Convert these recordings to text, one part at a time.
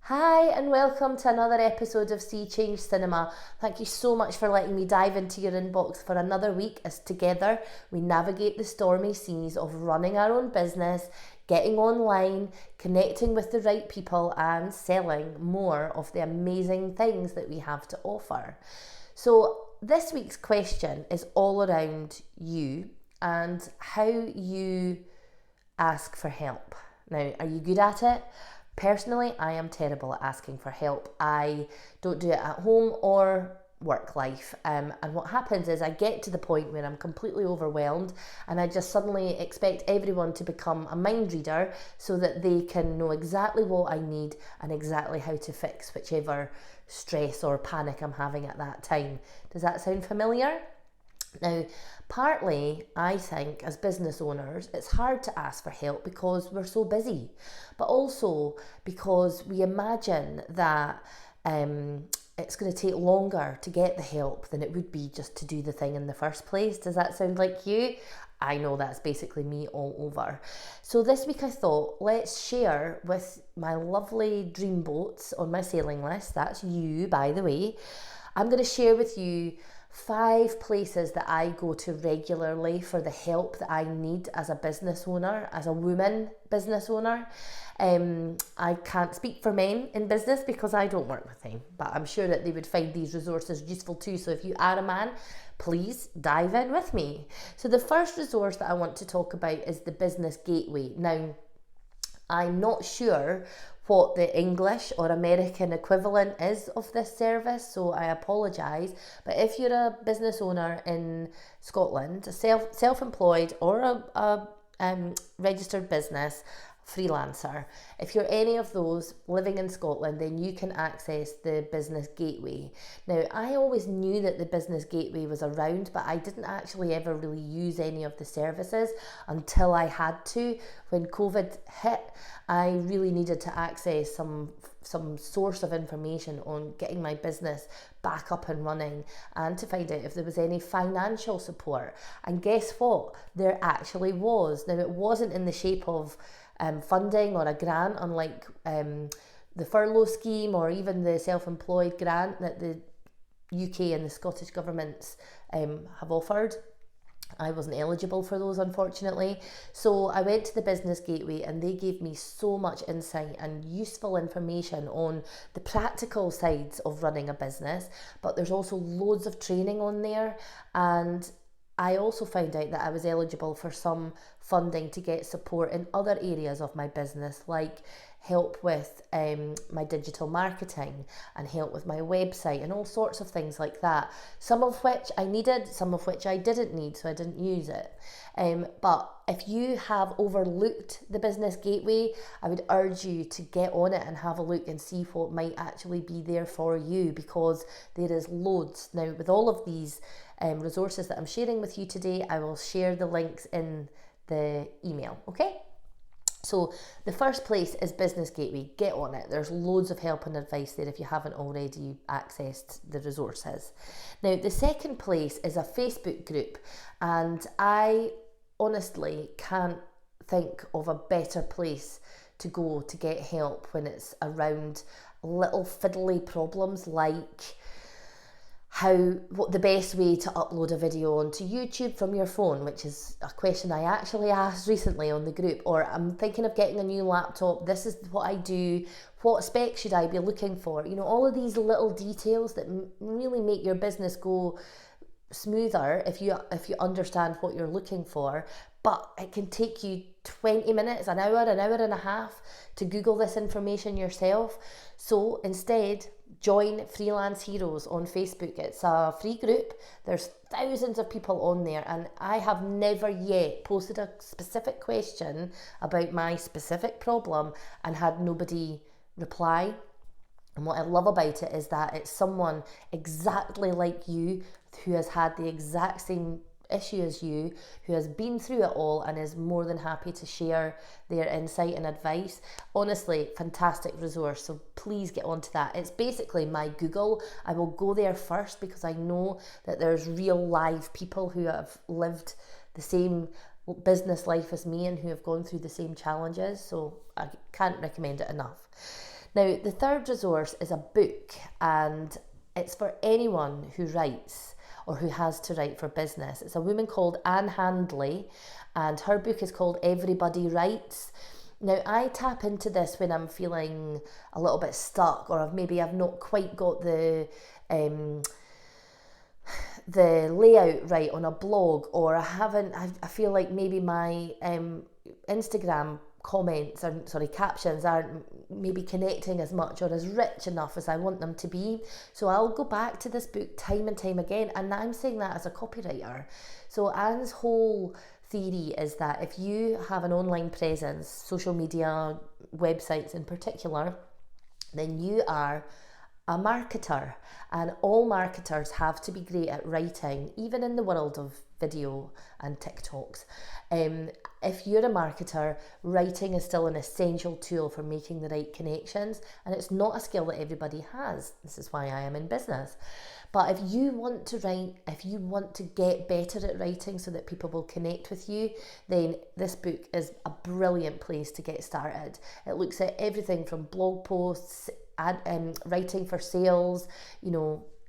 Hi and welcome to another episode of Sea Change Cinema. Thank you so much for letting me dive into your inbox for another week as together we navigate the stormy seas of running our own business, getting online, connecting with the right people and selling more of the amazing things that we have to offer. So this week's question is all around you and how you ask for help. Now, are you good at it? Personally, I am terrible at asking for help. I don't do it at home or work life. And what happens is I get to the point where I'm completely overwhelmed and I just suddenly expect everyone to become a mind reader so that they can know exactly what I need and exactly how to fix whichever stress or panic I'm having at that time. Does that sound familiar? Now, partly, I think as business owners, it's hard to ask for help because we're so busy, but also because we imagine that it's going to take longer to get the help than it would be just to do the thing in the first place. Does that sound like you? I know that's basically me all over. So this week I thought, let's share with my lovely dreamboats on my sailing list. That's you, by the way. I'm going to share with you 5 places that I go to regularly for the help that I need as a business owner, as a woman business owner. I can't speak for men in business because I don't work with them, but I'm sure that they would find these resources useful too. So if you are a man, please dive in with me. So the first resource that I want to talk about is the Business Gateway. Now, I'm not sure what the English or American equivalent is of this service, so I apologise. But if you're a business owner in Scotland, a self-employed or a registered business, freelancer, if you're any of those living in Scotland, then you can access the Business Gateway. Now, I always knew that the Business Gateway was around, but I didn't actually ever really use any of the services until I had to. When COVID hit, I really needed to access some source of information on getting my business back up and running and to find out if there was any financial support. And guess what? There actually was. Now, it wasn't in the shape of funding or a grant, unlike the furlough scheme or even the self-employed grant that the UK and the Scottish governments have offered. I wasn't eligible for those, unfortunately. So I went to the Business Gateway and they gave me so much insight and useful information on the practical sides of running a business, but there's also loads of training on there. And I also found out that I was eligible for some funding to get support in other areas of my business, like help with my digital marketing and help with my website and all sorts of things like that. Some of which I needed, some of which I didn't need, so I didn't use it. But if you have overlooked the Business Gateway, I would urge you to get on it and have a look and see what might actually be there for you, because there is loads. Now, with all of these resources that I'm sharing with you today, I will share the links in the email, okay? So the first place is Business Gateway. Get on it. There's loads of help and advice there if you haven't already accessed the resources. Now, the second place is a Facebook group, and I honestly can't think of a better place to go to get help when it's around little fiddly problems like what the best way to upload a video onto YouTube from your phone, which is a question I actually asked recently on the group, or I'm thinking of getting a new laptop, this is what I do, what specs should I be looking for? You know, all of these little details that really make your business go smoother if you understand what you're looking for. But it can take you 20 minutes, an hour and a half to Google this information yourself. So instead, join Freelance Heroes on Facebook. It's a free group. There's thousands of people on there, and I have never yet posted a specific question about my specific problem and had nobody reply. And what I love about it is that it's someone exactly like you who has had the exact same issue as you, who has been through it all and is more than happy to share their insight and advice. Honestly, fantastic resource, so please get onto that. It's basically my Google. I will go there first because I know that there's real live people who have lived the same business life as me and who have gone through the same challenges, so I can't recommend it enough. Now, the third resource is a book, and it's for anyone who writes or who has to write for business. It's a woman called Anne Handley, and her book is called Everybody Writes. Now, I tap into this when I'm feeling a little bit stuck, or I've not quite got the layout right on a blog, or I feel like maybe my Instagram captions aren't maybe connecting as much or as rich enough as I want them to be. So I'll go back to this book time and time again, and I'm saying that as a copywriter. So Anne's whole theory is that if you have an online presence, social media, websites in particular, then you are a marketer, and all marketers have to be great at writing, even in the world of video and TikToks. If you're a marketer, writing is still an essential tool for making the right connections, and it's not a skill that everybody has. This is why I am in business. But if you want to write, if you want to get better at writing so that people will connect with you, then this book is a brilliant place to get started. It looks at everything from blog posts, writing for sales,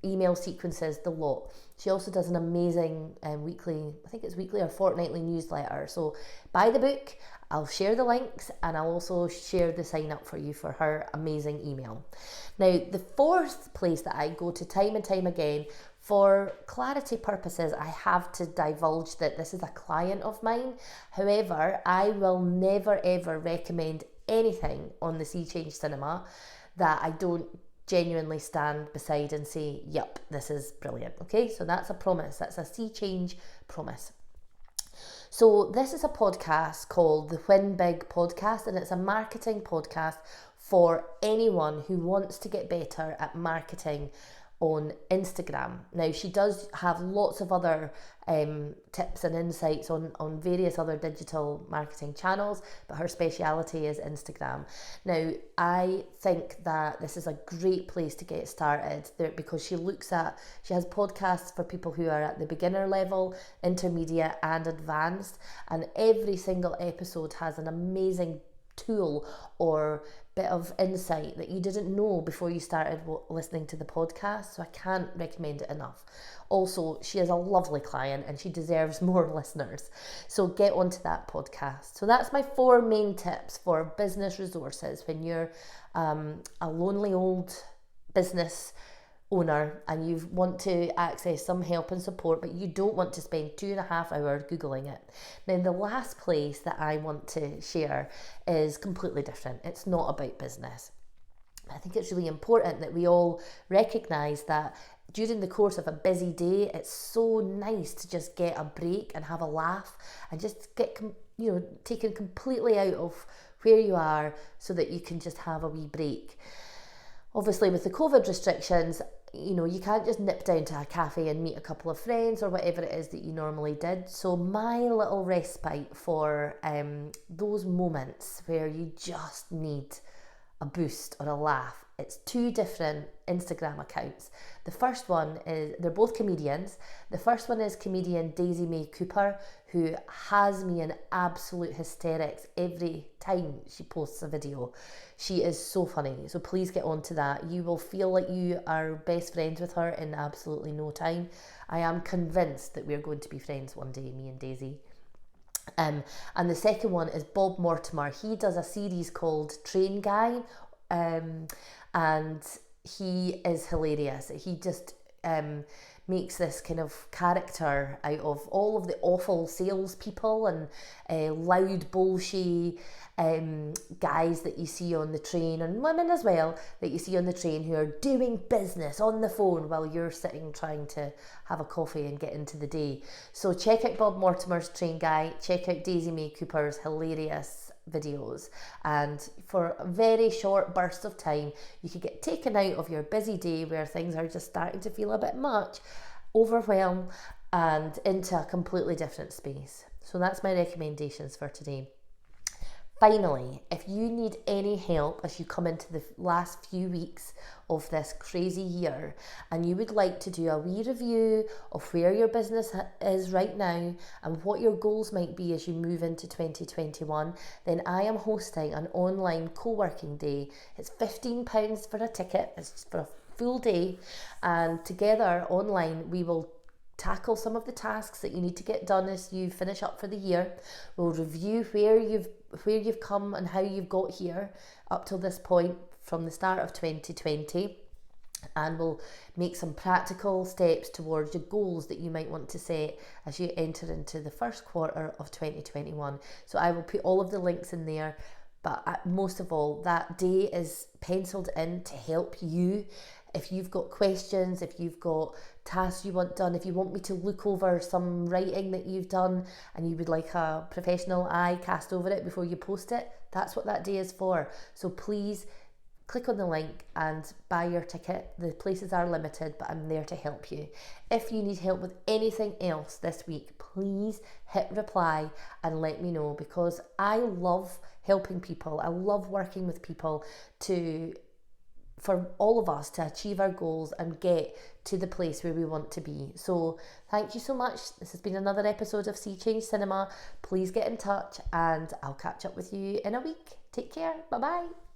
email sequences, the lot. She also does an amazing weekly or fortnightly newsletter. So buy the book, I'll share the links, and I'll also share the sign up for you for her amazing email. Now, the fourth place that I go to time and time again, for clarity purposes, I have to divulge that this is a client of mine. However, I will never ever recommend anything on the Sea Change Cinema that I don't genuinely stand beside and say, yep, this is brilliant. Okay, so that's a promise. That's a Sea Change promise. So this is a podcast called the Win Big Podcast, and it's a marketing podcast for anyone who wants to get better at marketing on Instagram. Now, she does have lots of other tips and insights on various other digital marketing channels, but her speciality is Instagram. Now, I think that this is a great place to get started there, because she has podcasts for people who are at the beginner level, intermediate and advanced, and every single episode has an amazing tool or bit of insight that you didn't know before you started listening to the podcast. So I can't recommend it enough. Also, she is a lovely client and she deserves more listeners. So get onto that podcast. So that's my 4 main tips for business resources when you're a lonely old business owner and you want to access some help and support, but you don't want to spend 2.5 hours Googling it. Now, the last place that I want to share is completely different. It's not about business. I think it's really important that we all recognise that during the course of a busy day, it's so nice to just get a break and have a laugh and just get taken completely out of where you are so that you can just have a wee break. Obviously, with the COVID restrictions, you can't just nip down to a cafe and meet a couple of friends or whatever it is that you normally did. So my little respite for those moments where you just need a boost or a laugh, it's 2 different Instagram accounts. The first one is, they're both comedians. The first one is comedian Daisy May Cooper, who has me in absolute hysterics every time she posts a video. She is so funny, so please get on to that. You will feel like you are best friends with her in absolutely no time. I am convinced that we're going to be friends one day, me and Daisy. And the second one is Bob Mortimer. He does a series called Train Guy, and he is hilarious. He just makes this kind of character out of all of the awful salespeople and loud bullshit guys that you see on the train, and women as well, that you see on the train who are doing business on the phone while you're sitting trying to have a coffee and get into the day. So check out Bob Mortimer's Train Guy, check out Daisy May Cooper's hilarious videos, and for a very short burst of time you could get taken out of your busy day where things are just starting to feel a bit much, overwhelmed, and into a completely different space. So that's my recommendations for today. Finally, if you need any help as you come into the last few weeks of this crazy year and you would like to do a wee review of where your business is right now and what your goals might be as you move into 2021, then I am hosting an online co-working day. It's £15 for a ticket, it's for a full day, and together online we will tackle some of the tasks that you need to get done as you finish up for the year. We'll review where you've come and how you've got here up till this point from the start of 2020, and we'll make some practical steps towards the goals that you might want to set as you enter into the first quarter of 2021. So I will put all of the links in there, but most of all, that day is penciled in to help you. If you've got questions, if you've got tasks you want done, if you want me to look over some writing that you've done and you would like a professional eye cast over it before you post it, that's what that day is for. So please click on the link and buy your ticket. The places are limited, but I'm there to help you. If you need help with anything else this week, please hit reply and let me know, because I love helping people. I love working with people for all of us to achieve our goals and get to the place where we want to be. So thank you so much. This has been another episode of Sea Change Cinema. Please get in touch and I'll catch up with you in a week. Take care. Bye bye.